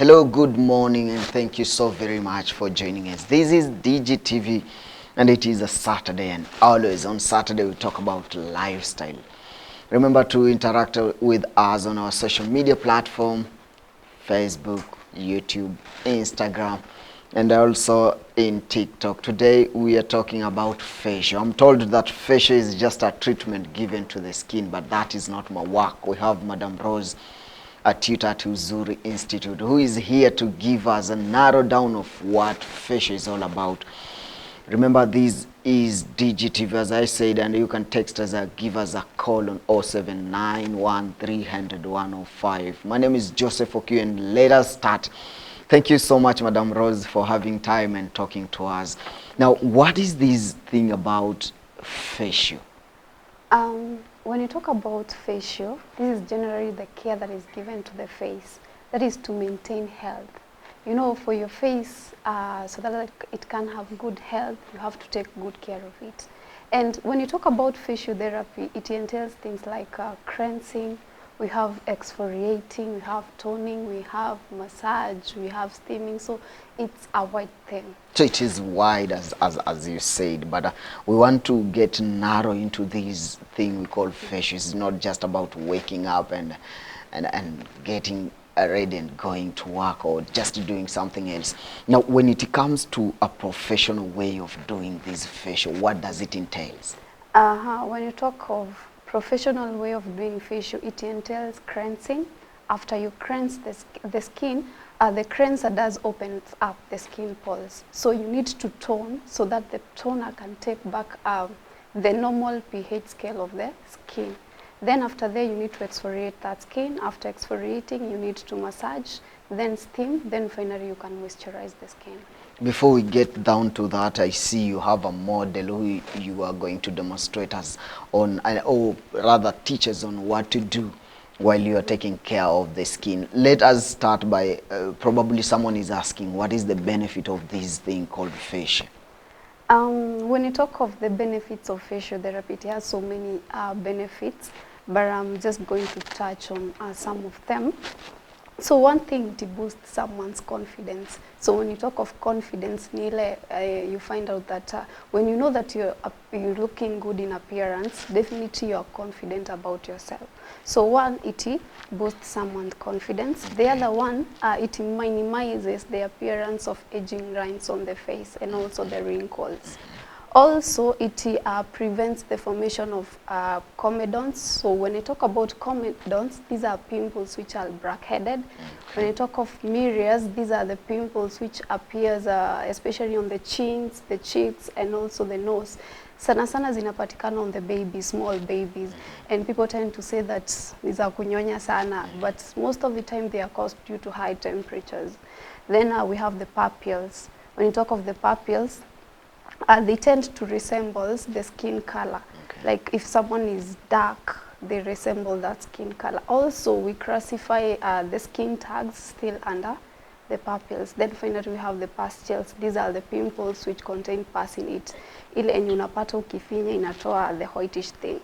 Hello, good morning, and thank you so very much for joining us. This is DGTV, and it is a Saturday, and always on Saturday we talk about lifestyle. Remember to interact with us on our social media platform, Facebook, YouTube, Instagram, and also in TikTok. Today we are talking about facial. I'm told that facial is just a treatment given to the skin, but that is not my work. We have Madam Rose, a tutor at Uzuri Institute, who is here to give us a narrow down of what facial is all about. Remember, this is DGTV, as I said, and you can text us or give us a call on 0791-300-105. My name is Joseph Oku, and let us start. Thank you so much, Madam Rose, for having time and talking to us. Now, what is this thing about facial? When you talk about facial, this is generally the care that is given to the face. That is to maintain health. You know, for your face, so that it can have good health, you have to take good care of it. And when you talk about facial therapy, it entails things like cleansing, we have exfoliating, we have toning, we have massage, we have steaming. So it's a wide thing. So it is wide, as you said, but we want to get narrow into this thing we call facial. It's not just about waking up and getting ready and going to work or just doing something else. Now, when it comes to a professional way of doing this facial, what does it entail? When you talk of professional way of doing facial, it entails cleansing. After you cleanse the skin, the cleanser does open up the skin pores. So you need to tone so that the toner can take back the normal pH scale of the skin. Then after that, you need to exfoliate that skin. After exfoliating, you need to massage, then steam, then finally you can moisturize the skin. Before we get down to that, I see you have a model who you are going to demonstrate us on, or rather teach us on what to do while you are taking care of the skin. Let us start by, probably someone is asking, what is the benefit of this thing called facial? When you talk of the benefits of facial therapy, it has so many benefits, but I'm just going to touch on some of them. So one thing to boost someone's confidence. So when you talk of confidence, Nile, you find out that when you know that you're looking good in appearance, definitely you're confident about yourself. So one, it boosts someone's confidence. The other one, it minimizes the appearance of aging lines on the face and also the wrinkles. Also, it prevents the formation of comedones. So when you talk about comedones, these are pimples which are black-headed. When you talk of mirrors, these are the pimples which appears especially on the chins, the cheeks, and also the nose. Sana zinapatikana on the babies, small babies, and people tend to say that these are kunyonya sana, but most of the time they are caused due to high temperatures. Then we have the pupils. When you talk of the pupils, they tend to resemble the skin color. Okay. Like if someone is dark, they resemble that skin color. Also, we classify the skin tags still under the pupils. Then finally we have the pustules. These are the pimples which contain pus in it. Ile enye unapata ukifinya inatoa the whitish thing.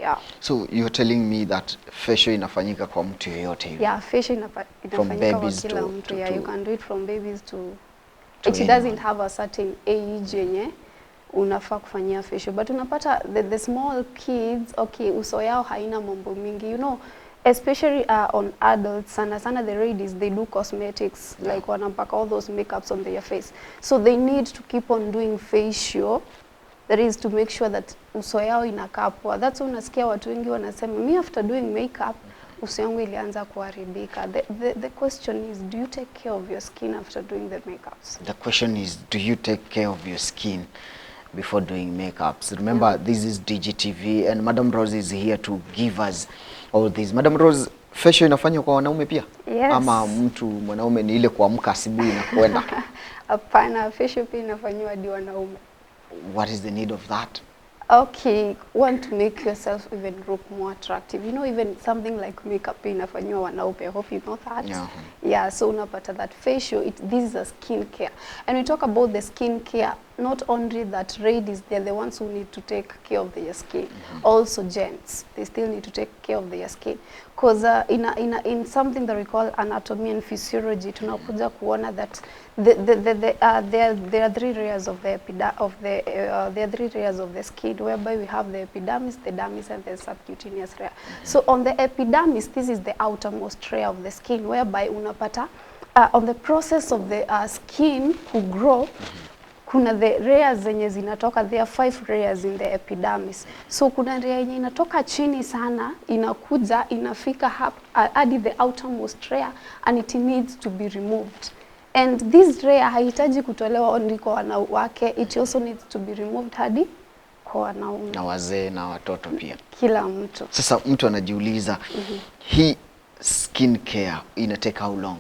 Yeah. So you're telling me that facial inafanyika kwa mtu yoyote hivi? Yeah, facial inafanyika kwa kila mtu. Yeah, you can do it from babies to it doesn't have a certain age yenye unafaa kufanyia facial, but unapata the small kids, okay, uso yao haina mambo mingi, you know, especially on adults, sana the ladies, they do cosmetics, like wanapaka all those makeups on their face, so they need to keep on doing facial, that is to make sure that uso yao inakaa poa. That's why unasikia watu wengi wanasema, me after doing makeup, uso yangu ilianza kuharibika. The question is, do you take care of your skin after doing the makeups? The question is, do you take care of your skin before doing makeups? Remember, this is DGTV and Madam Rose is here to give us all this. Madam Rose, facial inafanywa kwa wanaume pia? Yes. Ama mtu mwanaume ni ile kuamka asubuhi na kwenda? Hapana, facial pia inafanywa hadi wanaume. What is the need of that? Okay, want to make yourself even look more attractive. You know, even something like makeup inafanywa wanaume. I hope you know that. Yeah, so unapata that facial, this is a skin care. And we talk about the skin care, not only that ladies, they're the ones who need to take care of their skin. Also gents, they still need to take care of their skin. Because in something that we call anatomy and physiology, tunakuja kuona that there are three layers of the there are three layers of the skin, whereby we have the epidermis, the dermis, and the subcutaneous layer. So on the epidermis, this is the outermost layer of the skin, whereby unapata on the process of the skin to grow, kuna the layers zenye zinatoka, there are 5 layers in the epidermis. So kuna layer yenye inatoka chini sana, inakuja, inafika hadi the outermost layer, and it needs to be removed. And this layer haitaji kutolewa only kwa wanawake, it also needs to be removed hadi kwa wanaume. Na wazee na watoto pia. Kila mtu. Sasa mtu anajiuliza, hii skin care ina take how long?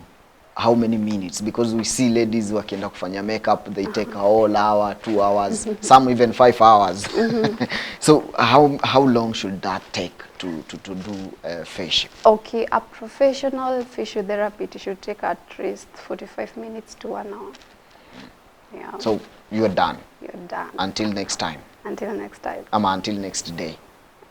How many minutes? Because we see ladies wakienda kufanya makeup, they take a whole hour, 2 hours, some even 5 hours. So how long should that take to do facial? Okay, a professional facial therapy, it should take at least 45 minutes to 1 hour. Yeah. So you're done? You're done. Until next time? Until next time. Until next day?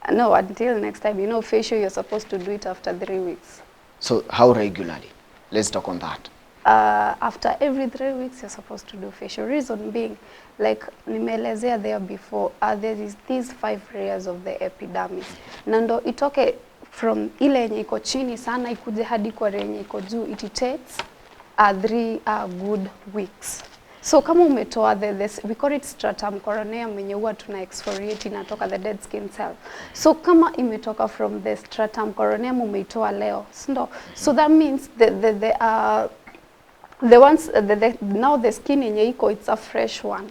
No, until next time. You know, facial, you're supposed to do it after 3 weeks. So how regularly? Let's talk on that. After every 3 weeks, you're supposed to do facial. Reason being, like nimeelezea there before, there is these 5 layers of the epidermis. Nando itoke from ile yenye iko chini sana ikuje hadi kwa yenye iko juu, it takes 3 good weeks. So kama umetoa we call it stratum coroneum, yenye huwa tuna exfoliate inatoka the dead skin cell. So kama imetoka from the stratum coroneum umeitoa leo, ndo. So that means now the skin yenye iko, it's a fresh one.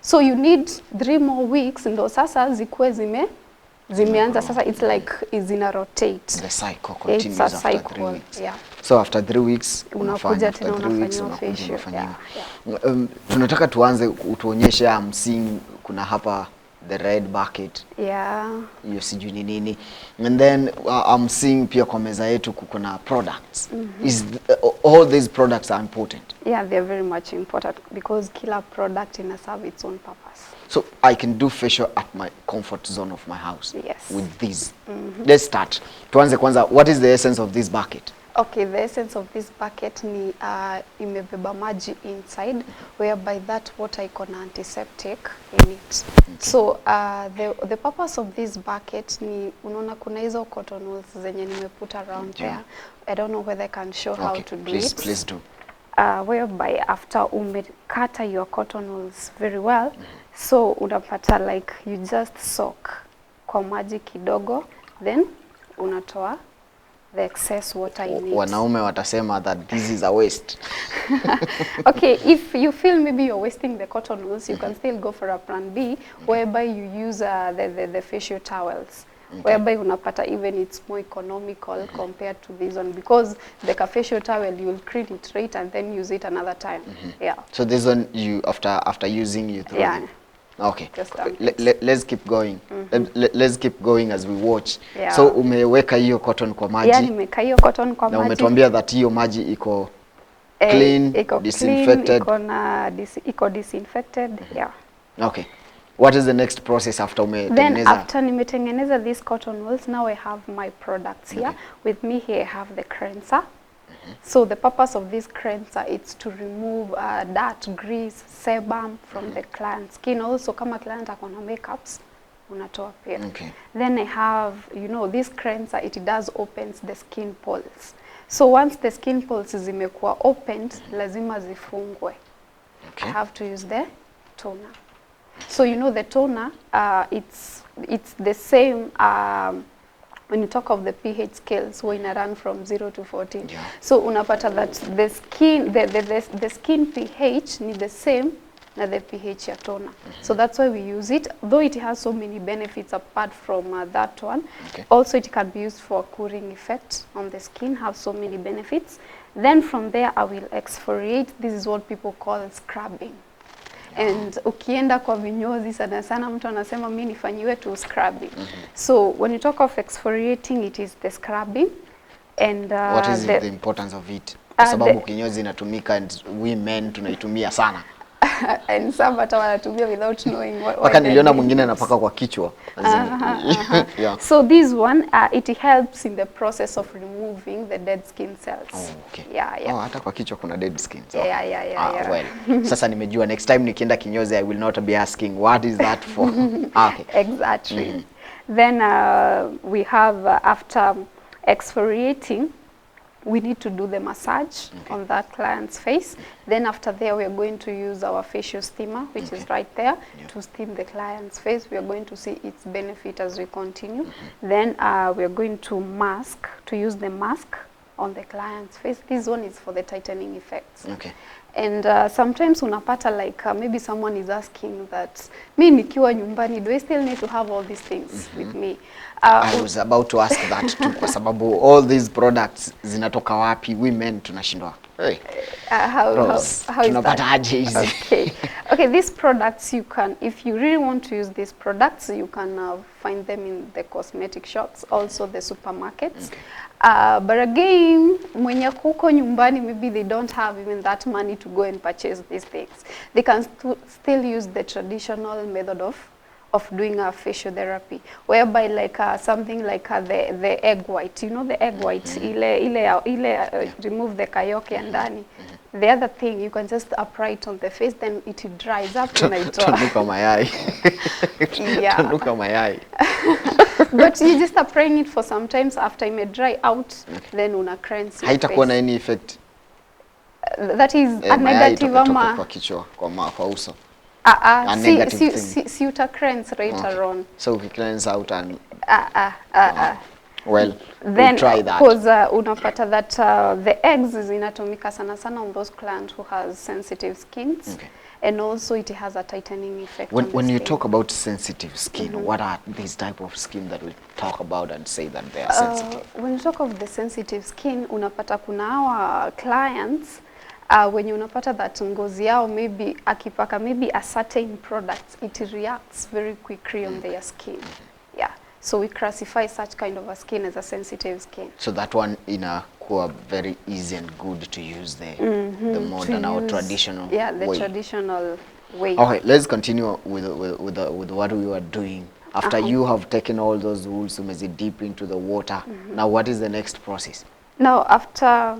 So you need 3 more weeks ndo sasa zikuwe zimeanza sasa, it's like is in a rotate. The cycle continues after 3 weeks. Yeah. So after 3 weeks unakuja tena unafanya facial. Yeah. Tunataka tuanze utuonyeshe seeing kuna hapa the red bucket. Yeah. Hiyo sijui ni nini. And then I'm seeing pia kwa meza yetu kuna products. Is all these products are important? Yeah, they're very much important because kila product ina serve its own purpose. So I can do facial at my comfort zone of my house. Yes. With these. Let's start. Tuanze kwanza, what is the essence of this bucket? Okay, the essence of this bucket ni imebeba maji inside, whereby that water iko na antiseptic in it. Okay. So the purpose of this bucket ni, unaona kuna hizo cotton wools zenye nimeput around there. I don't know whether I can show how to do it. Please do. Whereby after umekata your cotton wools very well, so unapata like you just soak kwa maji kidogo, then unatoa the excess water in it. Wanaume watasema that this is a waste. Okay, if you feel maybe you're wasting the cotton wools, you can still go for a plan B, whereby you use the facial towels. Whereby unapata even it's more economical compared to this one, because the facial towel you will clean it right and then use it another time. Yeah. So this one you after using you throw it. Okay. Let's keep going. Let's keep going as we watch. Yeah. So umeweka hiyo cotton kwa maji. Yeah, nimeweka hiyo cotton kwa maji. Na umetuambia that hiyo maji iko clean, disinfected. Iko disinfected. Yeah. Okay. What is the next process after umetengeneza? Then after nimetengeneza these cotton wools, now I have my products here. With me here I have the cleanser. So the purpose of this cleanser is to remove dirt, grease, sebum from the client's skin. Also kama client akona makeups, unatoa pia. Okay. Then I have, you know, this cleanser, it does opens the skin pores. So once the skin pores zimekuwa opened, lazima zifungwe. Okay. I have to use the toner. So you know the toner, it's the same when you talk of the pH scales, when I run from 0 to 14. Yeah. So unapata that the skin pH need the same na the pH ya toner. So that's why we use it, though it has so many benefits apart from that one. Okay. Also it can be used for cooling effect on the skin, have so many benefits. Then from there I will exfoliate. This is what people call scrubbing. And ukienda kwa vinyozi sana sana mtu anasema mimi nifanyiwe tu scrubbing. So when you talk of exfoliating, it is the scrubbing. And what is the importance of it? Kwa sababu kinyozi inatumika and we men tunaitumia sana. And some hata wanatumia without knowing what Paka niliona mwingine anapaka kwa kichwa. Yeah. So this one, it helps in the process of removing the dead skin cells. Oh, okay. Yeah. Oh, hata kwa kichwa kuna dead skin. So. Yeah. Well, sasa nimejua next time nikienda kinyozi I will not be asking what is that for. Okay. Exactly. Then we have after exfoliating, we need to do the massage on that client's face. Then after there, we are going to use our facial steamer, which is right there, to steam the client's face. We are going to see its benefit as we continue. Then we are going to use the mask on the client's face. This one is for the tightening effects. Okay. And sometimes unapata like maybe someone is asking that, me nikiwa nyumbani, do I still need to have all these things with me? I was about to ask that too, kwa sababu all these products zinatoka wapi? Women tunashindwa. Hey. How is tunapata aje hizi? Okay, these products you can, if you really want to use these products, you can find them in the cosmetic shops, also the supermarkets. But again, mwenye kuko nyumbani, maybe they don't have even that money to go and purchase these things. They can still use the traditional method of doing a facial therapy, whereby like something like the egg white, you know, the egg white, remove the kayoke and ndani. The other thing, you can just apply it on the face, then it dries up. Tanuka mayai. Yeah. Tanuka mayai. But you just applying it for some times, after it may dry out, then una cleanse your face. Haitakuwa na any effect. That is a negative ama kwa kichwa, kwa uso. Si uta cleanse later on. So we cleanse out and well, then we'll try that. Because unapata that the eggs zinatumika sana on those clients who has sensitive skins. Okay. And also it has a tightening effect. When you talk about sensitive skin, what are these type of skin that we talk about and say that they are sensitive? When you talk of the sensitive skin, unapata kuna our clients when you unapata that ngozi yao maybe akipaka maybe a certain product, it reacts very quickly on their skin. Yeah. So we classify such kind of a skin as a sensitive skin. So that one in a very easy and good to use the modern or traditional way. Yeah, the traditional way. Okay, let's continue with what we were doing. After you have taken all those wools, umezi deep into the water. Now what is the next process? Now after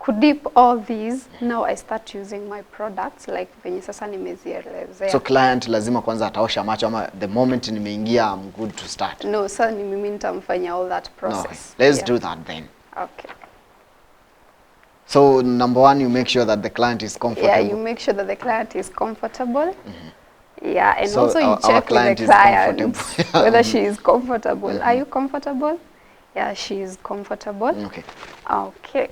kudip all these, now I start using my products like venye sasa nimezielezea. So client lazima kwanza ataosha macho ama the moment nimeingia I'm good to start? No, sir, ni mimi nitamfanya all that process. Okay. Let's do that then. Okay. So number one, you make sure that the client is comfortable. Yeah, you make sure that the client is comfortable. Yeah, and so also you check with the client whether she is comfortable. Are you comfortable? Yeah, she is comfortable. Okay. Okay.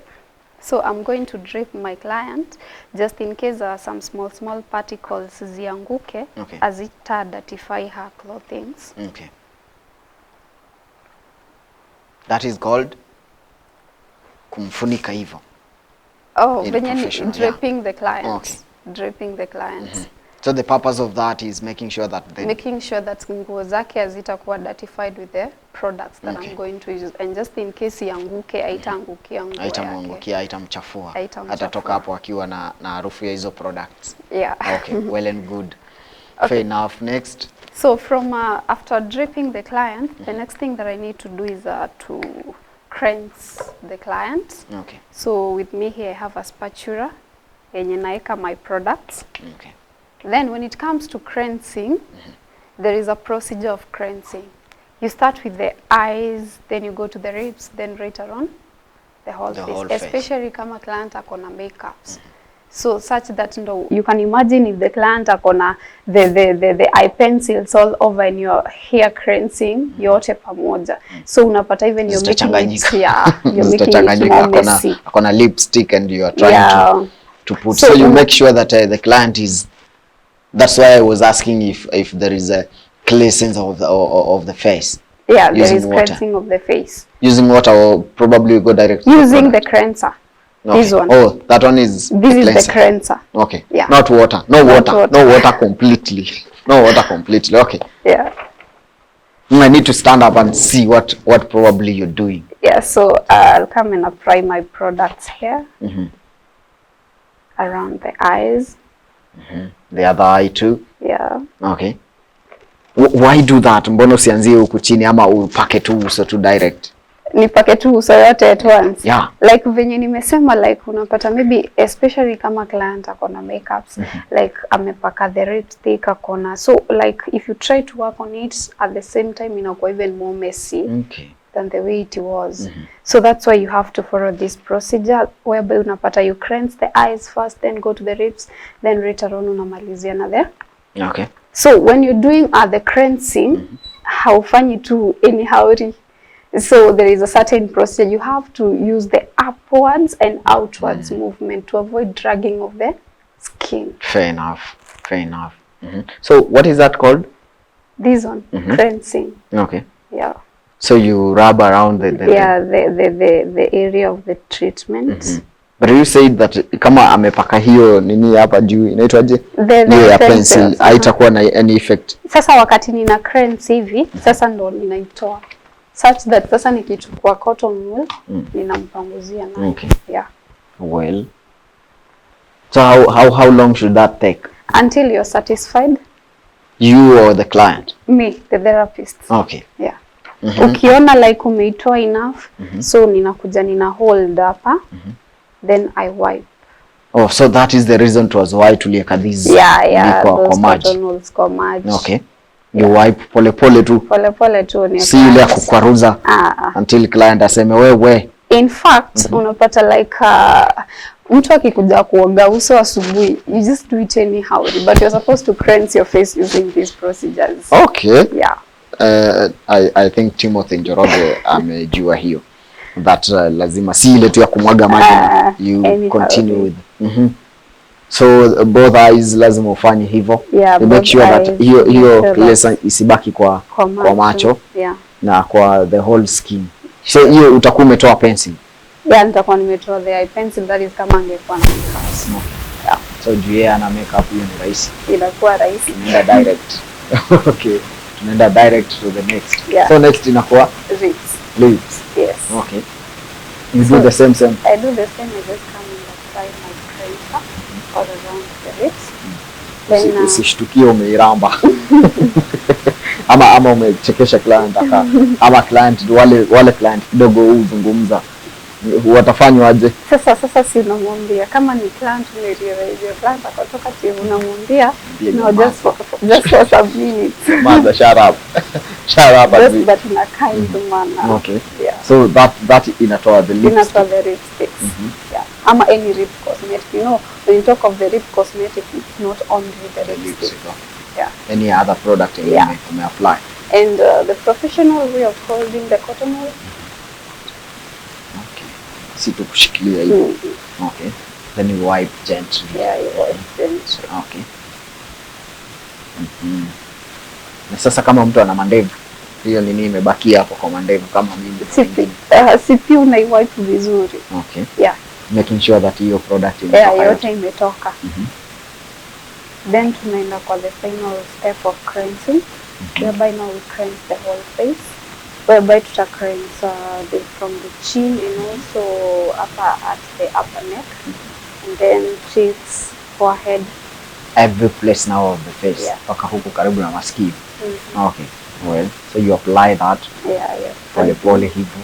So I'm going to drip my client just in case some small particles zianguke as it dirtify her clothing. Okay. That is called kumfunika hivyo. Oh, draping the clients. Okay. Draping the clients. So the purpose of that is making sure that nguo zake hazitakuwa dirtified with the products that I'm going to use, and just in case ianguke haitaangukia nguo yake. Haitamwangukia, haitamchafua. Atatoka hapo akiwa na harufu ya hizo products. Yeah. Okay, well and good. Okay. Fair enough. Next. So from after dripping the client, the next thing that I need to do is to cleanse the client. Okay. So with me here I have a spatula yenye naeka my products. Okay. Then when it comes to cleansing, there is a procedure of cleansing. You start with the eyes, then you go to the lips, then later on the whole face. Especially kama client akona makeups. So such that you can imagine if the client akona the eye pencils all over in your hair cleansing, yote pamoja. So unapata even you're making it, you're making it more messy. Akona lipstick and you are trying to put. So you make sure that the client is. That's why I was asking if there is a cleansing of the face. Yeah, there is cleansing of the face. Using water or probably go direct. Using the cleanser. Okay. This one. Oh, that one is. This is the cleanser. Okay. Yeah. Not water. No water. No water completely. No water completely. Okay. Yeah. I need to stand up and see what probably you're doing. Yeah. So I'll come and apply my products here. Around the eyes. The other eye too. Yeah. Okay. Why do that? Mbona usianzie huku chini ama upake tu uso tu direct? Nipake tu uso yote at once. Yeah. Like venye nimesema, like unapata maybe especially kama client akona makeups, like amepaka the lipstick akona, so like if you try to work on it at the same time inakuwa even more messy. Okay. Than the way it was. So that's why you have to follow this procedure whereby unapata you cleanse the eyes first, then go to the lips, then later on unamalizia na there. Okay. So when you're doing the cleansing, haufanyi tu anyhow. So there is a certain procedure. You have to use the upwards and outwards movement to avoid dragging of the skin. Fair enough. Fair enough. So what is that called? This one, cleansing. Okay. Yeah. So you rub around the area of the treatment. But you said that kama amepaka hiyo nini hapa juu inaitwaje? Hiyo ya pencil haitakuwa na any effect. Sasa wakati nina cleanse hivi, sasa ndo ninaitoa. Such that sasa nikichukua cotton wool, ninampanguzia na. Okay. Yeah. Well. So how long should that take? Until you're satisfied. You or the client? Me, the therapist. Okay. Yeah. Ukiona like umeitoa enough, so ninakuja nina hold hapa, then I wipe. Oh, so that is the reason to why tulieka these those cotton wools kwa maji. Okay. You wipe pole pole tu. Pole pole tu ni. Si ile ya kukwaruza until client aseme wewe. In fact, unapata like mtu akikuja kuoga uso asubuhi, you just do it anyhow, but you're supposed to cleanse your face using these procedures. Okay. Yeah. I think Timothy Njoroge amejua hiyo that lazima si ile tu ya kumwaga maji, you continue with so both eyes lazima ufanye hivyo. Yeah, you make sure that hiyo place isibaki kwa macho na kwa the whole skin. So hiyo utakuwa umetoa pencil. Yeah, nitakuwa nimetoa the eye pencil, that is kama angekuwa na makeup. Yeah. So juu yeye ana makeup hiyo ni rahisi. Inakuwa rahisi. Tunaenda direct. Okay. Tunaenda direct to the next. Yeah. So next inakuwa lips. Yes. Okay. You do the same. I do the same. I just come and apply my cleanser all around the lips. Then usishtukie umeiramba. ama umechekesha client ama client wale client kidogo uzungumza. Watafanywa aje? Sasa si unamwambia kama ni client umerealize client akatoka timu unamwambia no, just for some minutes. Mother, shut up. Just but in a kind manner. Okay. Yeah. So that inatoa the lips. Inatoa the lipsticks. Yeah. Ama any lip cosmetic. You know, when you talk of the lip cosmetic, it's not only the lipstick. Yeah. Any other product you may apply. And the professional way of holding the cotton wool. Okay. Si tu kushikilia hivi. Okay. Then you wipe gently. Yeah, you wipe gently. Okay. Na sasa kama mtu ana mandevu, hiyo nini imebakia hapo kwa mandevu kama mimi. Sipi unaiwipe vizuri. Okay. Yeah. Making sure that hiyo product imetoka. Yeah, yote imetoka. Then tunaenda kwa the final step of cleansing. Whereby now we cleanse the whole face. Whereby tuta cleanse from the chin and also at the upper neck. And then cheeks, forehead. Every place now of the face. Yeah. Paka huku karibu na masikio. Okay. Well, so you apply that. Yeah. Pole hivyo.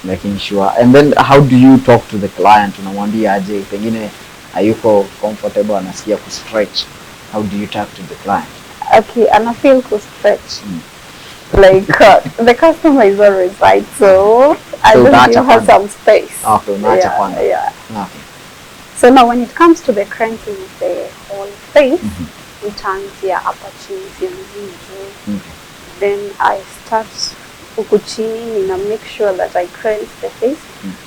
Making sure. And then how do you talk to the client? Unamwambia aje pengine hayuko comfortable anasikia ku stretch. How do you talk to the client? Okay, and I feel to stretch. Like the customer is always right, so I just give her some space. Okay, yeah. Okay. So now when it comes to the cleansing of the whole face, we turn your upper chin, then I start huku chini and make sure that I cleanse the face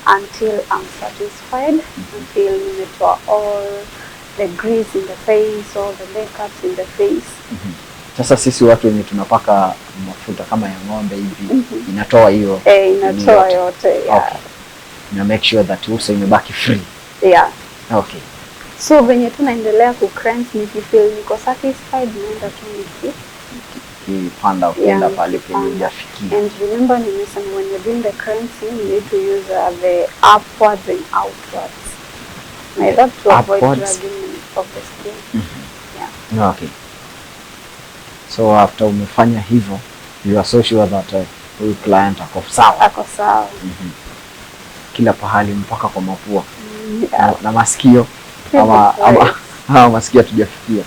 until I'm satisfied, until nimetoa all the grease in the face, all the makeups in the face. Sasa sisi watu wenye tunapaka mafuta kama ya ng'ombe hivi inatoa hiyo. Inatoa yote. Yeah. Okay. Na make sure that uso imebaki free. Yeah. Okay. So venye tunaendelea ku cleanse, nikifeel niko satisfied naenda tu panda ukienda pale penye hujafikia. And remember nimesema when you're doing the cleansing you need to use the upwards and outwards. I thought to avoid Upwards. dragging of the skin. Yeah. Okay. So after umefanya hivyo, you are so sure that huyu client ako sawa. Ako sawa. Kila pahali mpaka kwa mapua. Yeah. Na masikio ama masikio tujafikia.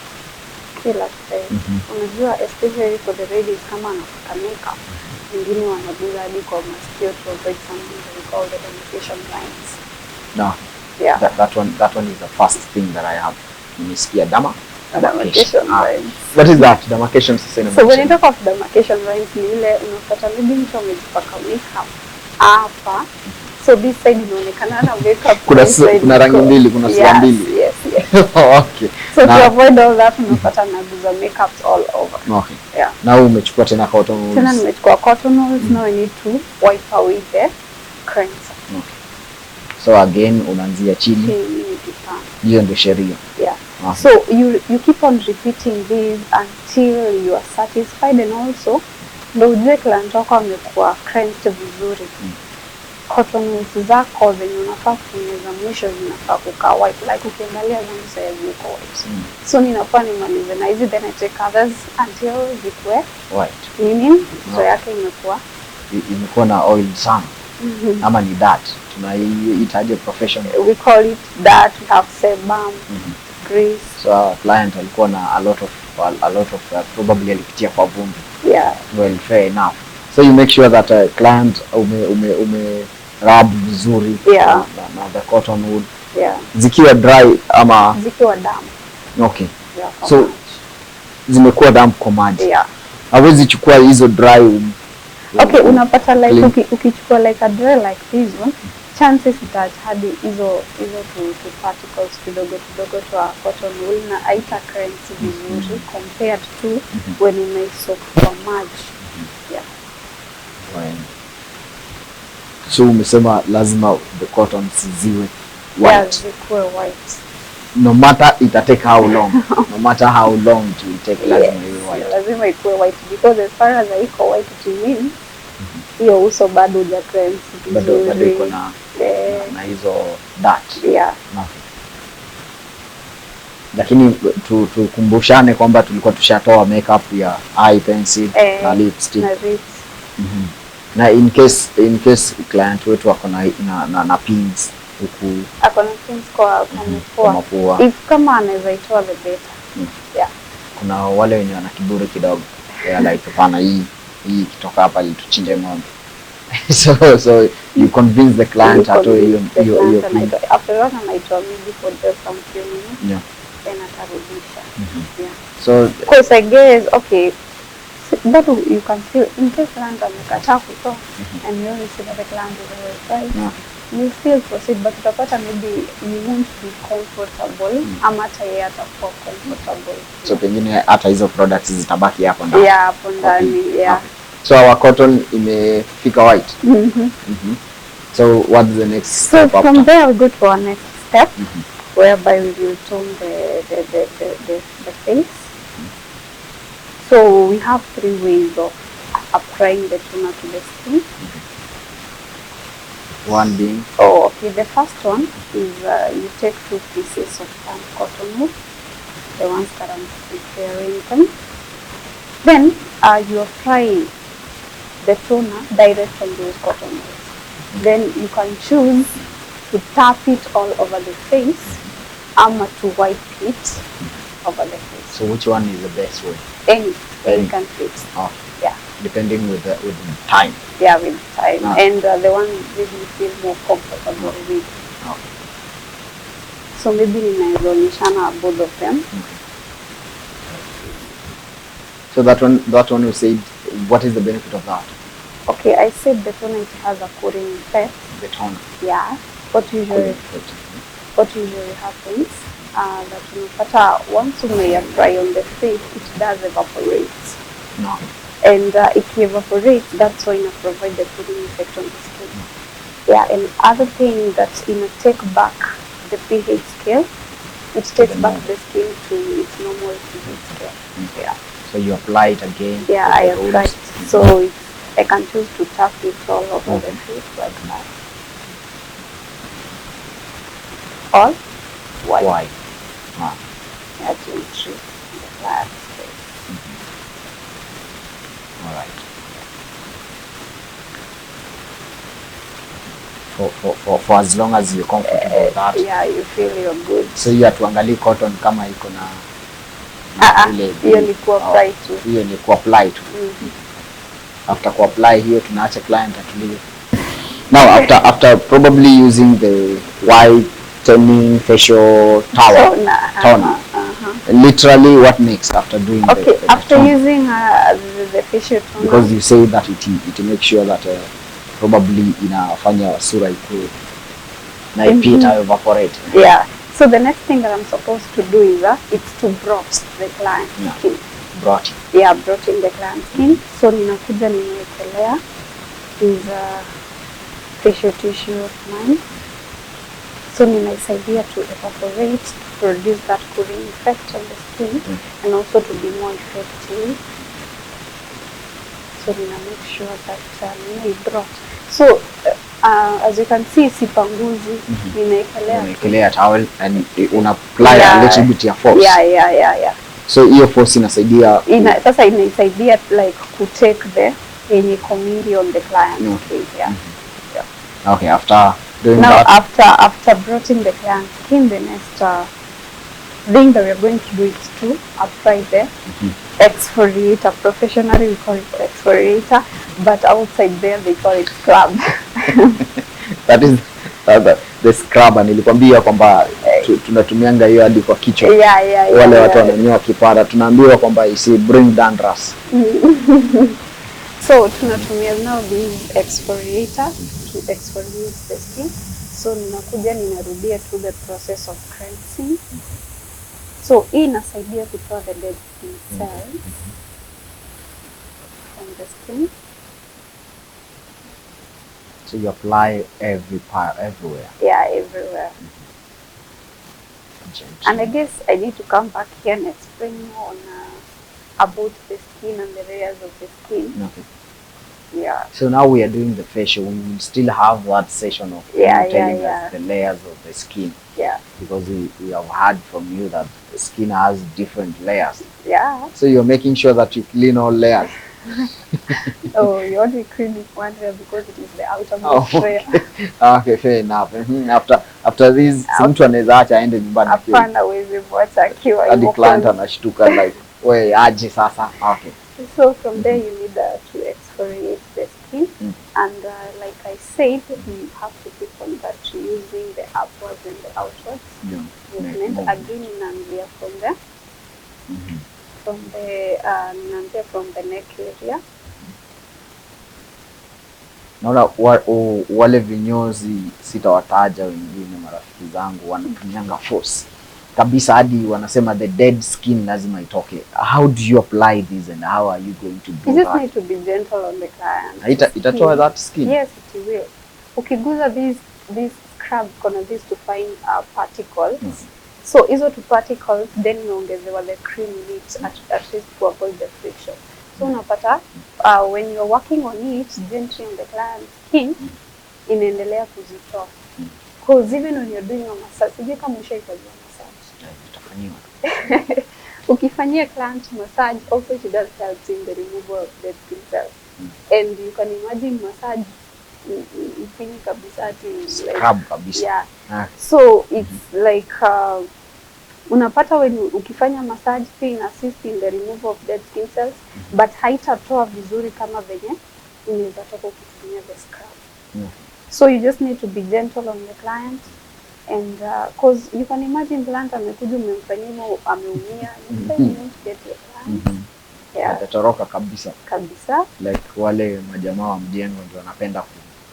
Kila sehemu. Unajua especially for the ladies kama anapaka makeup, wengine wanaguza hadi kwa masikio to avoid something we call the demarcation lines. No. Yeah. That one is the first thing that I have. Nimesikia Demarcation lines. What is that? Demarcation sustainable. So when you talk of demarcation lines, ni ile unapata maybe mtu amejipaka makeup hapa. So this side inaonekana na makeup. Kuna rangi mbili, kuna sura mbili. Yes. Okay. So to avoid all that, unapata naguza makeups all over. Okay. Yeah. Now umechukua tena cotton wools. Tena nimechukua cotton wools. Now I need to wipe away the cleanser. Okay. So again unaanzia chini. Hiyo ndio sheria. Yeah. Okay. So you keep on repeating this until you are satisfied, and also ndio ujue client wako amekuwa cleansed vizuri. Cotton wools zako zenye unafaa kunyeza mwisho zinafaa kukaa white, like ukiangalia zangu sasa ziko white. So ninafaa nimalize na hizi, then I take others until zikuwe white. Meaning so yake imekuwa na oil sana. Ama ni that tunaitaje professional? We call it that. We have sebum, grease. So our client alikuwa na a lot of probably alipitia kwa vumbi. Yeah. Well, fair enough. So you make sure that client ume rub vizuri. Yeah. Na the cotton wool. Yeah. Zikiwa dry ama zikiwa damp. Okay. Yeah, so zimekuwa damp kwa maji. Yeah. Hawezi chukua hizo dry. Okay, unapata like ukichukua like a dry like this one, chances that hadi hizo to particles kidogo to cotton wool na haita cleanse vizuri compared to when umeisoak kwa maji. Yeah. Well. So umesema lazima the cotton ziwe white. Yeah, zikuwe white. No matter it take how long. No matter how long it will take, lazima iwe white. Lazima ikuwe white because as far as iko white it means hiyo uso bado huja cleanse vizuri. Bado iko na hizo dirt. Yeah. Lakini tukumbushane kwamba tulikuwa tushatoa makeup ya eye pencil na lipstick. Na in case client wetu ako na pins huku. Ako na pins kwa mapua. If kama anaweza itoa the better. Yeah. Kuna wale wenye wana kiburi kidogo. Yeah, like pana hii kitoka hapa lituchinje ng'ombe. So you convince the client atoe hiyo pin. After that anaitoa maybe for just some few minutes. Yeah. Then atarudisha. Yeah. So because I guess okay, but you can still in case client amekataa kutoa and you only see that the client is always right. Yeah. You still proceed, but utapata maybe you won't be comfortable ama hata yeye atakuwa comfortable. So pengine hata hizo products zitabaki hapo ndani. Yeah, hapo ndani. Yeah. Okay. So our cotton imefika white. So what's the next step? So from there we go to our next step, whereby we will tone the face. So we have 3 ways of applying the toner to the skin. One being? Oh, okay. The first one is you take 2 pieces of cotton wool, the ones that I'm preparing them. Then you apply the toner direct from those cotton wools. Then you can choose to tap it all over the face, or to wipe it over the face. So which one is the best way? Any can fit. Oh. Yeah. Depending with time. Yeah, with time. And the one that you feel more comfortable with. Okay. So maybe ninaonyeshana both of them. So that one you said, what is the benefit of that? Okay, I said the toner, it has a cooling effect. The toner. Yeah. What usually happens that unapata once you may apply on the face, it does evaporate. No. And if you evaporate, that's why you provide the cooling effect on the skin. Yeah, and other thing that take back the pH scale, it takes back the skin to its normal pH scale. Yeah. So you apply it again? Yeah, I apply it. So I can choose to tap it all over the face like that. Or Why? Ah. Yeah, to treat the client's face. All right. For as long as you're comfortable with that. Yeah, you feel you're good. So you hatuangalii cotton kama iko na hiyo ni ku-apply tu. Hiyo ni ku-apply tu. After ku-apply hiyo tunaacha client atulie. Now after probably using the whitening facial toner. Literally, what next after doing the after toner? Using the facial toner? Because you say that it makes sure that probably inafanya sura ikue na ipita evaporate. Yeah. So the next thing that I'm supposed to do is it's to brush the client's skin. Brushing. Yeah, brushing the client's skin. So ninakuja nimewekelea is facial tissue of mine. So ninaisaidia to evaporate, produce that cooling effect on the skin, and also to be more effective. So nina make sure that ninaibrush. So as you can see, sipanguzi, ninaekelea towel and una-apply a little bit ya force. Yeah. So hiyo force inasaidia sasa inaisaidia like to take the yenye community on the client's face. Yeah. Okay, after doing now, that. After brushing the client's skin, the next thing that we are going to do is to apply the exfoliator. Professionally, we call it exfoliator, but outside there they call it scrub. That is the scrub. Nilikwambia kwamba tunatumianga hiyo hadi kwa kichwa. Yeah. Wale watu wananyoa kipara tunaambiwa kwamba isi bring dandruff. So tunatumia now this exfoliator to exfoliate the skin. So ninakuja ninarudia through the process of cleansing. So hii inasaidia kutoa the dead skin cells from the skin. So you apply every part, everywhere. Yeah, everywhere. Gently. And I guess I need to come back here and explain more on about the skin and the layers of the skin. Okay. Yeah. So now we are doing the facial. We will still have that session of telling us the layers of the skin. Yeah. Because we have heard from you that the skin has different layers. Yeah. So you're making sure that you clean all layers. Oh, you only clean it one layer because it is the outermost layer. Okay, fair enough. After this, mtu anaweza acha aende nyumbani akiwa. Hapana, wewe mwacha akiwa. Hadi client anashtuka like, we aje sasa. Okay. So from there you need to exfoliate the skin, and like I said, you have to keep on that using the upwards and the outwards movement. Again, ninaanzia from the from the neck area. Naona wale vinyozi sitawataja, wengine marafiki zangu wanatumianga force kabisa hadi wanasema the dead skin lazima itoke. How do you apply this and how are you going to do that? You just need to be gentle on the client. Itatoa that skin? Yes, it will. Ukiguza these scrub gonna these to find particles. So hizo two particles then unaongezewa the cream in it at least to avoid the friction. So unapata when you're working on it gently on the client's skin, inaendelea kuzitoa. Because even when you're doing a massage, sijui kama ushaifanyia massage. Ukifanyia client massage, also it does help in the removal of dead skin cells. And you can imagine massage ufini kabisa ati scrub kabisa. Yeah. So it's like unapata when ukifanya massage pia assist in the removal of dead skin cells, but haitatoa vizuri kama venye inaweza toka ukitumia the scrub. So you just need to be gentle on the client, and cause you can imagine client amekuja umemfanyia ameumia, you don't get your client. Yeah. Atatoroka kabisa. Like wale majamaa wa mjengo ndio wanapenda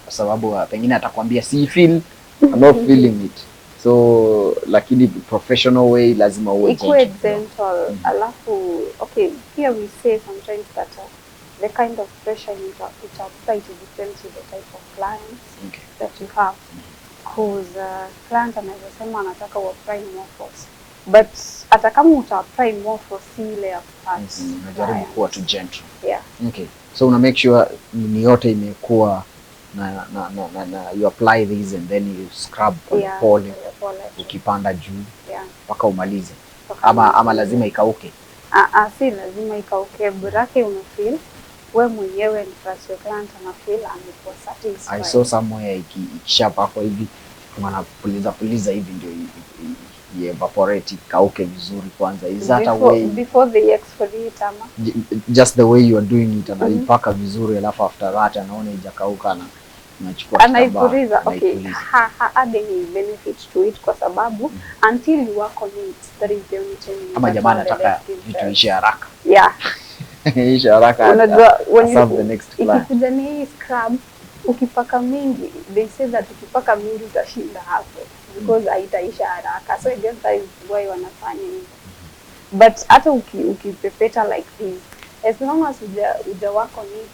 kwa sababu pengine atakwambia si feel, I'm not feeling it. So lakini professional way lazima uwe gentle. Alafu okay, here we say sometimes that the kind of pressure you apply to depends on the type of clients that you have. Because client anaweza sema anataka apply more force, but hata kama apply more force ile ya parts, unajaribu kuwa too gentle. Yeah. Okay. So una make sure ni yote imekuwa na you apply these and then you scrub pole ukipanda juu mpaka umalize. Ama lazima ikauke? Si lazima ikauke, burake unafeel we mwenyewe ni plus your client anafeel amekuwa satisfied. I saw somewhere ikishapakwa hivi puliza hivi ndio evaporate ikauke vizuri kwanza. Is that a way before they exfoliate ama just the way you are doing it, anaipaka vizuri alafu after that anaona ijakauka na nachukua anaipuriza? Okay, adding benefit to it kwa sababu until you work on it, that is the only thing. Ama jamaa anataka vitu ishe haraka. Ishe haraka. Unajua ikikuja ni hii scrub ukipaka mingi, they say that ukipaka mingi utashinda hapo because haitaisha haraka, so I guess that is why wanafanya hivi. But hata ukipepeta like this, as long as uja work on it,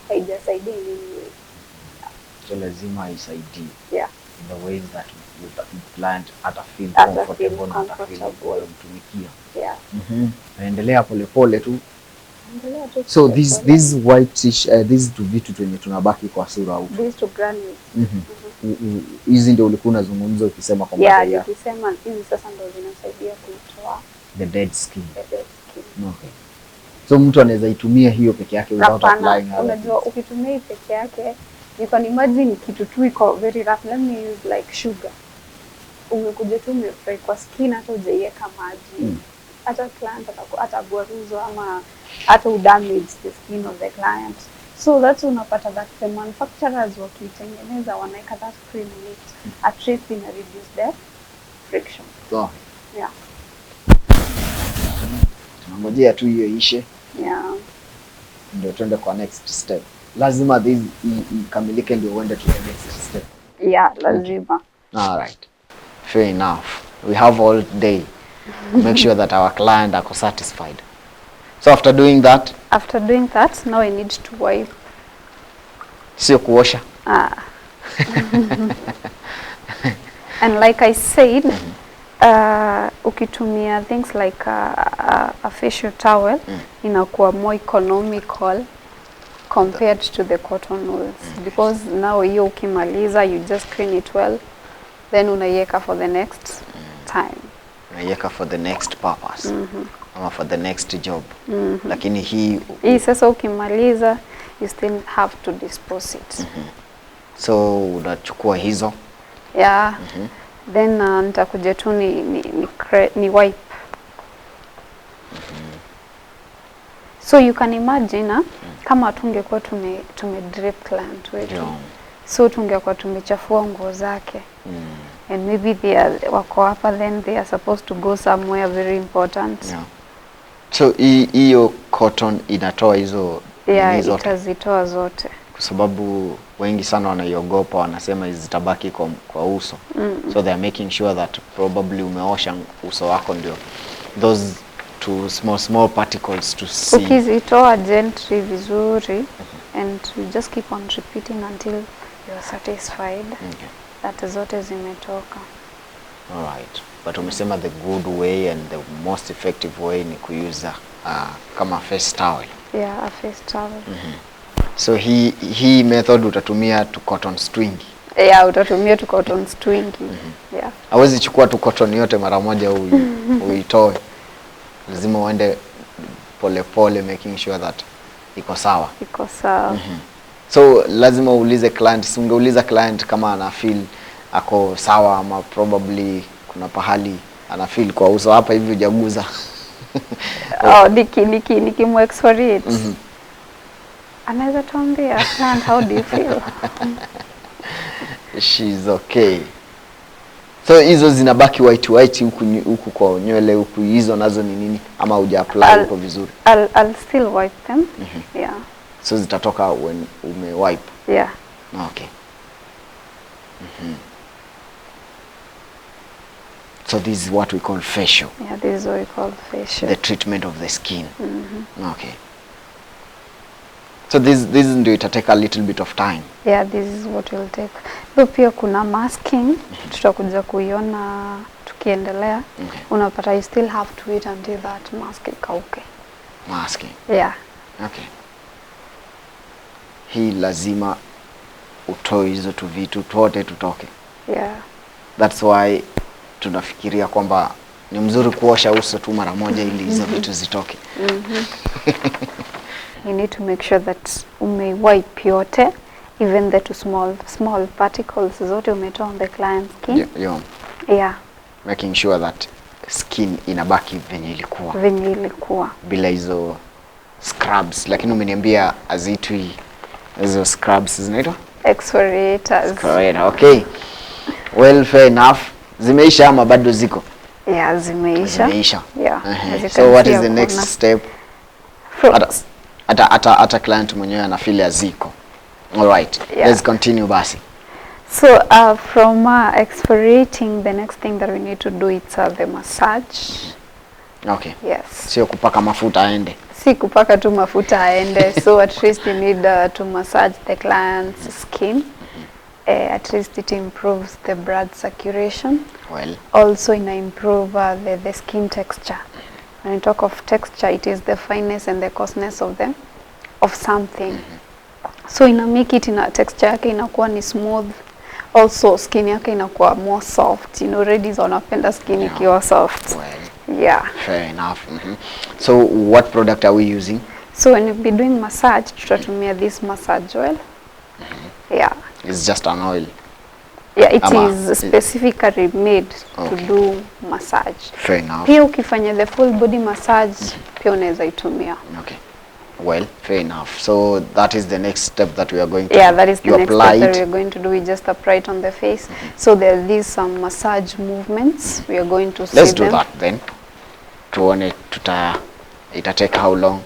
haijasaidia in any way. So lazima isaidie. Yeah. In the ways that the client ata feel comfortable na ata feel kumtumikia. Yeah. Naendelea polepole tu. So these white these two vitu wenye tunabaki kwa sura au these two granules. Hizi ndio ulikuwa unazungumza ukisema kwamba yeah, ukisema hizi sasa ndio zinasaidia kutoa the dead skin. Okay. So mtu anaweza itumia hiyo peke yake without applying. Unajua ukitumia hii peke yake, you can imagine kitu tu iko very rough. Let me use like sugar. Umekuja tu umefry kwa skin, hata hujaiweka maji. Hata client atagwaruzo ama hata damage the skin of the client. So that's unapata that the manufacturers wakitengeneza wanaweka that cream in it. At least ina reduce the friction. So, yeah. Tunangojea tu hiyo ishe. Yeah. Ndio tuende kwa next step. Lazima this ikamilike ndio uende to the next step. Yeah, lazima. All right. Fair enough. We have all day to make sure that our client are satisfied. So after doing that, now I need to wipe. Sio kuosha. And like I said, ukitumia things like a facial towel inakuwa more economical compared to the cotton wools, because now hiyo ukimaliza you just clean it well, then unaiweka for the next time. Unaiweka for the next purpose. Ama for the next job. Lakini hii sasa ukimaliza you still have to dispose it. So unachukua hizo. Yeah. Then nitakuja tu ni wipe. So you can imagine kama tungekuwa tume drip client wetu. So tungekuwa tumechafua nguo zake. And maybe they are wako hapa, then they are supposed to go somewhere very important. Yeah. So hiyo cotton inatoa hizo itazitoa zote. Kwa sababu wengi sana wanaiogopa, wanasema zitabaki kwa uso. So they are making sure that probably umeosha uso wako ndio those two small particles to see. Ukizitoa gently vizuri and you just keep on repeating until you are satisfied. That zote zimetoka. All right. But umesema the good way and the most effective way ni kuuza kama face towel. Yeah, a face towel. So hii method utatumia tu cotton string. Yeah, utatumia tu cotton string. Yeah. Hawezi chukua tu cotton yote mara moja uitoe. Lazima uende pole making sure that iko sawa. Iko sawa. So lazima uulize client, ungeuliza client kama ana feel ako sawa ama probably kuna pahali ana feel kwa uso hapa hivi hujaguza. Nikimu exfoliate. Anaweza tuambia, client, how do you feel? She's okay. So hizo zinabaki white huku kwa nywele huku, hizo nazo ni nini ama huja apply huko vizuri? I'll still wipe them. Yeah. So zitatoka when ume wipe. Yeah. Okay. So this is what we call facial. Yeah, this is what we call facial. The treatment of the skin. Okay. So this ndio itatake a little bit of time. Yeah, this is what will take. Pia kuna masking, tutakuja kuiona tukiendelea. Unapata you still have to wait until that mask ikauke. Masking. Yeah. Okay. Hii lazima utoe hizo tu vitu tuote tutoke. Yeah. That's why tunafikiria kwamba ni mzuri kuosha uso tu mara moja ili hizo vitu zitoke. You need to make sure that wipe yote, even the small particles zote umetoa on the client skin. Yeah. Making sure that skin inabaki venye ilikuwa. Bila hizo scrubs. Lakini umeniambia azitwi hizo scrubs zinaitwa? Exfoliators. Okay. Well, fair enough. Zimeisha ama bado ziko? Yeah, zimeisha. Yeah. So what is the next step? Ata client mwenyewe anafeel aziko. All right. Yeah. Let's continue basi. So from exfoliating, the next thing that we need to do is the massage. Okay. Yes. Sio kupaka mafuta aende. Si kupaka tu mafuta aende. So at least you need to massage the client's skin. At least it improves the blood circulation. Well. Also improve the skin texture. When you talk of texture, it is the fineness and the coarseness of something. So make it in a texture yake inakuwa ni smooth. Also skin yake inakuwa more soft. You know, ladies wanapenda skin ikiwa soft. Well, yeah. Fair enough. So what product are we using? So when you be doing massage, tutatumia this massage oil. Yeah. It's just an oil. Yeah, it is specifically made to do massage. Fair enough. Pia ukifanya the full body massage, pia unaweza itumia. Okay. Well, fair enough. So that is the next step that we are going to do. Yeah, that is the next step that we are going to do. We just apply it on the face. So there are these some massage movements. We are going to see them. Let's do that then. Tuone ita take how long?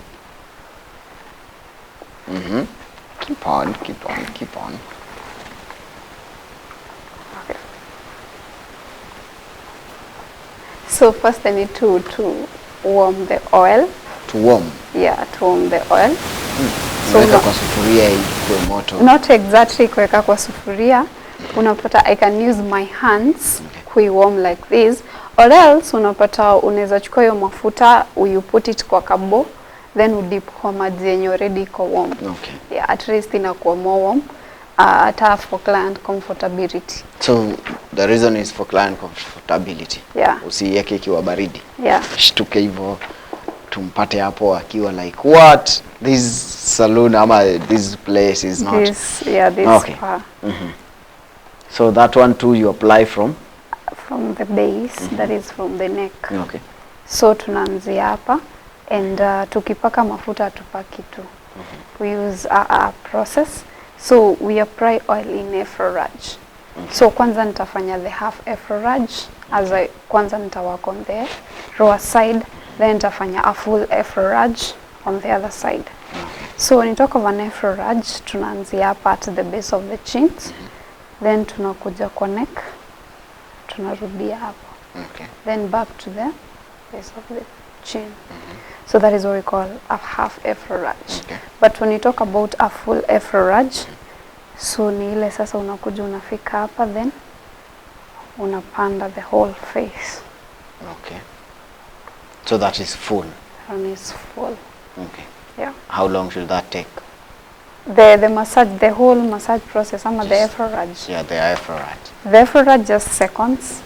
Keep on. Okay. So first I need to warm the oil. To warm? Yeah, to warm the oil. So kwa sufuria ikuwe moto. Not exactly kuweka kwa sufuria. Unapata I can use my hands warm like this, or else unapata unaweza chukua hiyo mafuta you put it kwa kabo, then udip kwa maji yenye already iko warm. Okay. Yeah, at least inakuwa more warm. Hata for client comfortability. So the reason is for client comfortability. Yeah. Usiweke ikiwa baridi. Yeah. Shtuke hivyo tumpate hapo akiwa like what, this salon ama this place is not this. Yeah, this okay. So that one too you apply from the base, that is from the neck. Okay. So tunaanzia hapa and tukipaka mafuta tupaki tu. We use a process. So we apply oil in efferage. So kwanza nitafanya the half efferage as kwanza nitawork on the lower side, then nitafanya a full efferage on the other side. So when you talk of an efferage, tunaanzia hapa at the base of the chins, then tunakuja kwa neck, tunarudia hapo. Okay. Then back to the base of the chin. So that is what we call a half efferage. Okay. But when you talk about a full efferage, so ni ile sasa unakuja unafika hapa, then unapanda the whole face. Okay. So that is full. And it's full. Okay. Yeah. How long should that take? The massage, the whole massage process, ama the efferage. Yeah, the efferage. The efferage just seconds.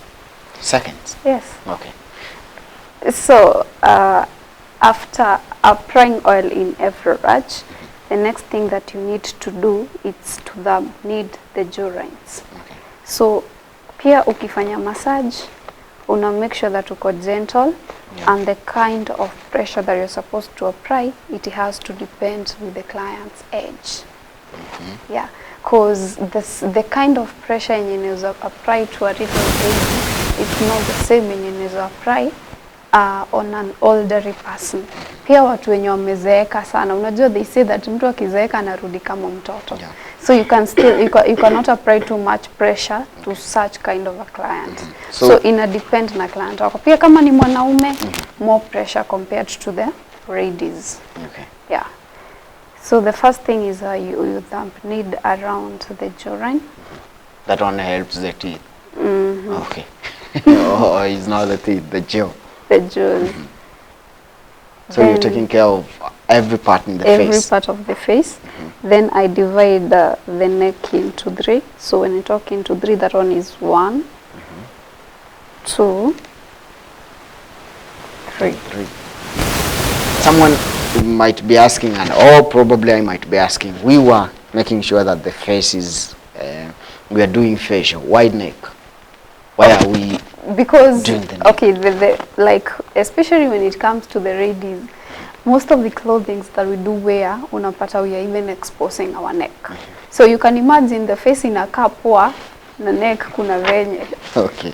Seconds? Yes. Okay. So after applying oil in efferage, the next thing that you need to do is to knead the joints. Okay. So pia ukifanya massage, una make sure that uko gentle, and the kind of pressure that you're supposed to apply, it has to depend with the client's age. Yeah, because the kind of pressure yenye unaweza apply to a little baby, it's not the same yenye unaweza apply on an elderly person. Pia watu wenye wamezeeka sana, unajua they say that mtu akizeeka anarudi kama mtoto. Yeah. So you can still you cannot apply too much pressure to such kind of a client. So ina depend na client wako. Pia kama ni mwanaume, more pressure compared to the ladies. Okay. Yeah. So the first thing is you knead around the jawline. That one helps the teeth. Okay. Oh, it's not the teeth, the jaw. The jaws. So you're taking care of every part in the face. Every part of the face. Then I divide the neck into 3. So when I talk into 3, that one is 1, 2, 3. Someone might be asking, and probably I might be asking, we were making sure that the face is, we are doing facial. Wide neck. Why are we because doing the neck? okay, like especially when it comes to the ladies, most of the clothing that we do wear, unapata we are even exposing our neck. So you can imagine the face inakaa poa na neck kuna venye. Okay.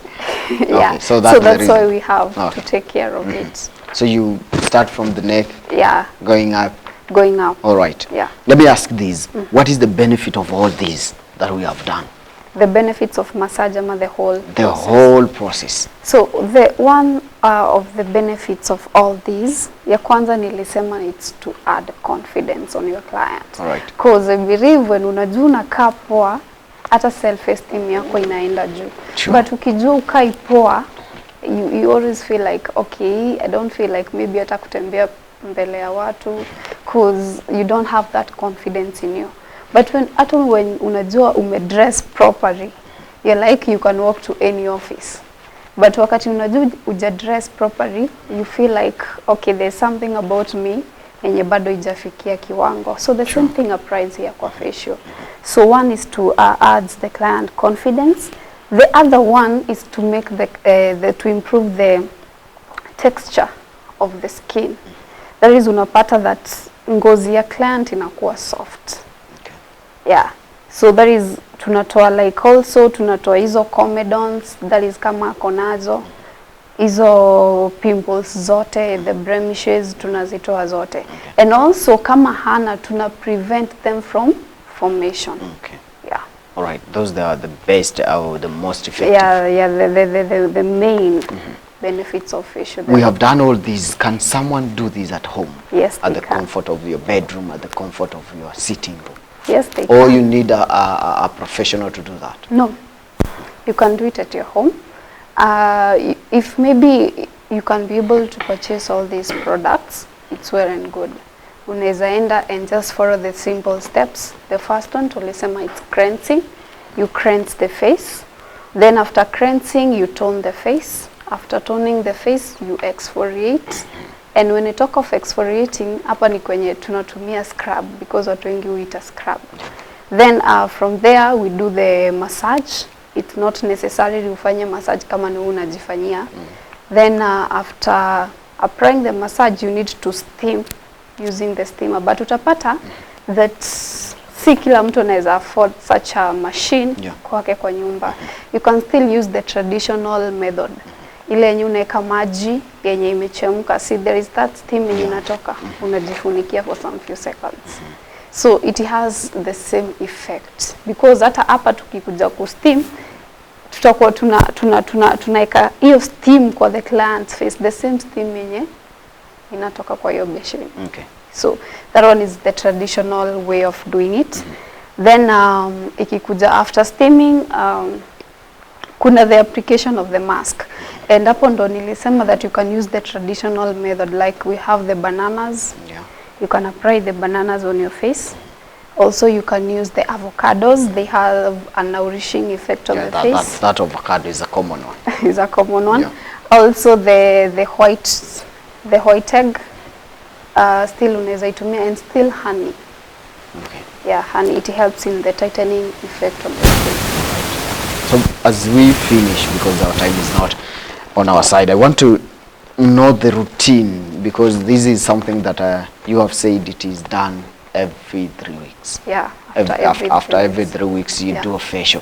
Yeah. Okay, so that's why we have to take care of it. So you start from the neck, going up. Going up. All right. Yeah. Let me ask this. What is the benefit of all these that we have done? The benefits of massage ama the whole process. Whole process. So the one of the benefits of all these, ya kwanza nilisema, it's to add confidence on your client. All right. Because I believe when unajua unakaa poa, hata self esteem yako inaenda juu. Sure. But ukijua ukai poa, you always feel like, okay, I don't feel like maybe hata kutembea mbele ya watu, because you don't have that confidence in you. But when unajua umedress properly, you're like you can walk to any office. But wakati unajua ujadress properly, you feel like, okay, there's something about me yenye bado ijafikia kiwango. So the same thing applies here kwa facial. So one is to add the client confidence. The other one is to make to improve the texture of the skin. That is, unapata that ngozi ya client inakuwa soft. Yeah. So that is, tunatoa like also tunatoa hizo comedons, that is kama konazo, hizo pimples zote, the blemishes tunazitoa zote. And also kama hana, tuna prevent them from formation. Okay. Yeah. All right. Those are the best or the most effective. Yeah, the main benefits of facial therapy. We have done all these. Can someone do this at home? Yes, at they the can. comfort of your bedroom, at the comfort of your sitting room? Yes, they Or can. you need a professional to do that? No, you can do it at your home. If maybe you can be able to purchase all these products, it's well and good. Unaweza enda and just follow the simple steps. The first one, tulisema, it's cleansing. You cleanse the face. Then after cleansing, you tone the face. After toning the face, you exfoliate. And when I talk of exfoliating, hapa ni kwenye tunatumia scrub, because watu wengi huita scrub. Then from there we do the massage. It's not necessarily ufanye massage kama ni unajifanyia. Then after applying the massage, you need to steam using the steamer. But utapata that si kila mtu anaweza afford such a machine kwake kwa nyumba. You can still use the traditional method. Ile yenye unaweka maji yenye imechemka, see there is that steam yenye inatoka, unajifunikia for some few seconds. So it has the same effect, because hata hapa tukikuja ku steam tutakuwa tunaweka hiyo steam kwa the client's face, the same steam yenye inatoka kwa hiyo beshen. Okay. So that one is the traditional way of doing it. Then ikikuja after steaming, kuna the application of the mask. And hapo ndo nilisema that you can use the traditional method, like we have the bananas. Yeah. You can apply the bananas on your face. Also you can use the avocados. They have a nourishing effect on the face. That avocado is a common one. Is a common one. Yeah. Also the white egg, still unaweza itumia, and still honey. Okay. Yeah, honey, it helps in the tightening effect on the skin. So as we finish, because our time is not on our side, I want to know the routine, because this is something that you have said it is done every 3 weeks. Yeah, after every 3 weeks you do a facial.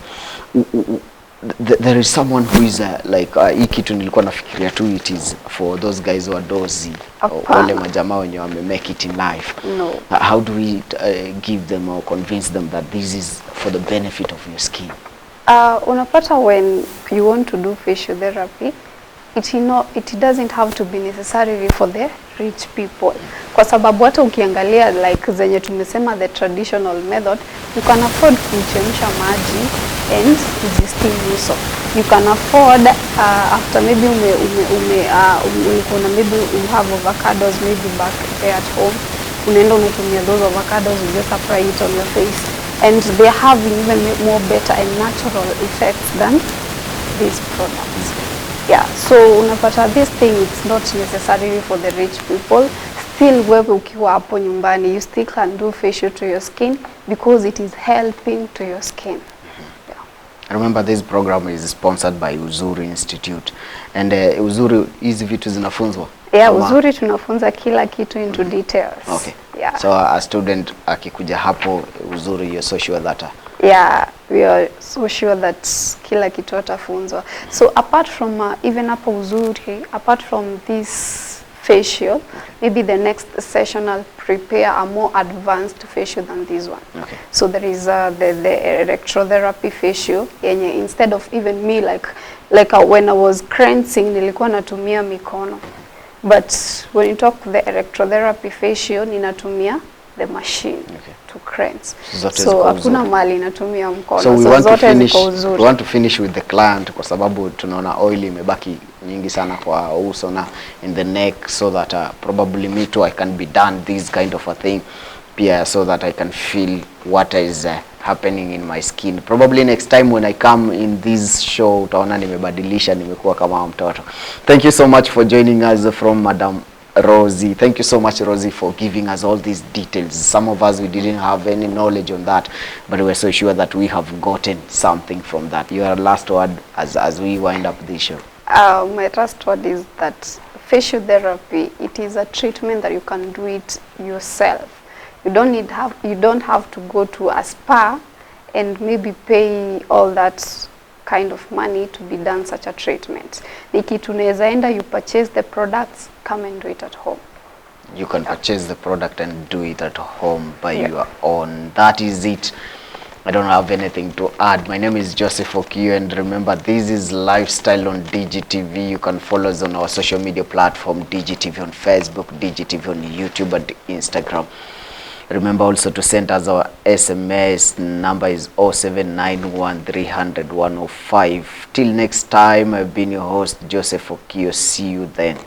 There is someone who is like hii kitu nilikuwa nafikiria tu it is for those guys who are dozy, wale majamaa wenye wame make it in life. No. How do we give them or convince them that this is for the benefit of your skin? Unapata when you want to do facial therapy, it doesn't have to be necessarily for the rich people. Kwa sababu hata ukiangalia like zenye tumesema the traditional method, you can afford kuchemsha maji and kujisteam uso. You can afford after maybe maybe you have avocados maybe back there at home, unaenda unatumia those avocados, you just apply it on your face, and they're having even more better and natural effects than these products. Yeah, so unapata this thing, it's not necessarily for the rich people. Still, wewe ukiwa hapo nyumbani, you still can do facial to your skin because it is helping to your skin. Remember, this program is sponsored by Uzuri Institute, and Uzuri, hizi vitu zinafunzwa? Yeah, Uzuri tunafunza kila kitu into details. Okay. Yeah. So a student akikuja hapo Uzuri, you're so sure that yeah, we are so sure that kila kitu atafunzwa. So apart from even hapo Uzuri, apart from this facial, maybe the next session I'll prepare a more advanced facial than this one. Okay. So there is the electrotherapy facial yenye instead of even me like when I was cleansing nilikuwa natumia mikono, but when you talk the electrotherapy facial ninatumia the machine to cleanse. So hakuna mali natumia mkono. So we want to finish with the client kwa sababu tunaona oil imebaki nyingi sana kwa uso na in the neck, so that probably me too I can be done this kind of a thing pia, so that I can feel what is happening in my skin. Probably next time when I come in this show utaona nimebadilisha, nimekuwa kama mtoto. Thank you so much for joining us from Madam Rosie. Thank you so much, Rosie, for giving us all these details. Some of us, we didn't have any knowledge on that, but we're so sure that we have gotten something from that. Your last word as we wind up this show. My last word is that facial therapy, it is a treatment that you can do it yourself. You don't have to go to a spa and maybe pay all that kind of money to be done such a treatment. Ni kitu unaweza enda, you purchase the products, come and do it at home. You can purchase the product and do it at home by your own. That is it. I don't have anything to add. My name is Joseph Okio, and remember, this is Lifestyle on DGTV. You can follow us on our social media platform, DGTV on Facebook, DGTV on YouTube and Instagram. Remember also to send us our SMS. Number is 0791 300 105. Till next time, I've been your host, Joseph Okio. See you then.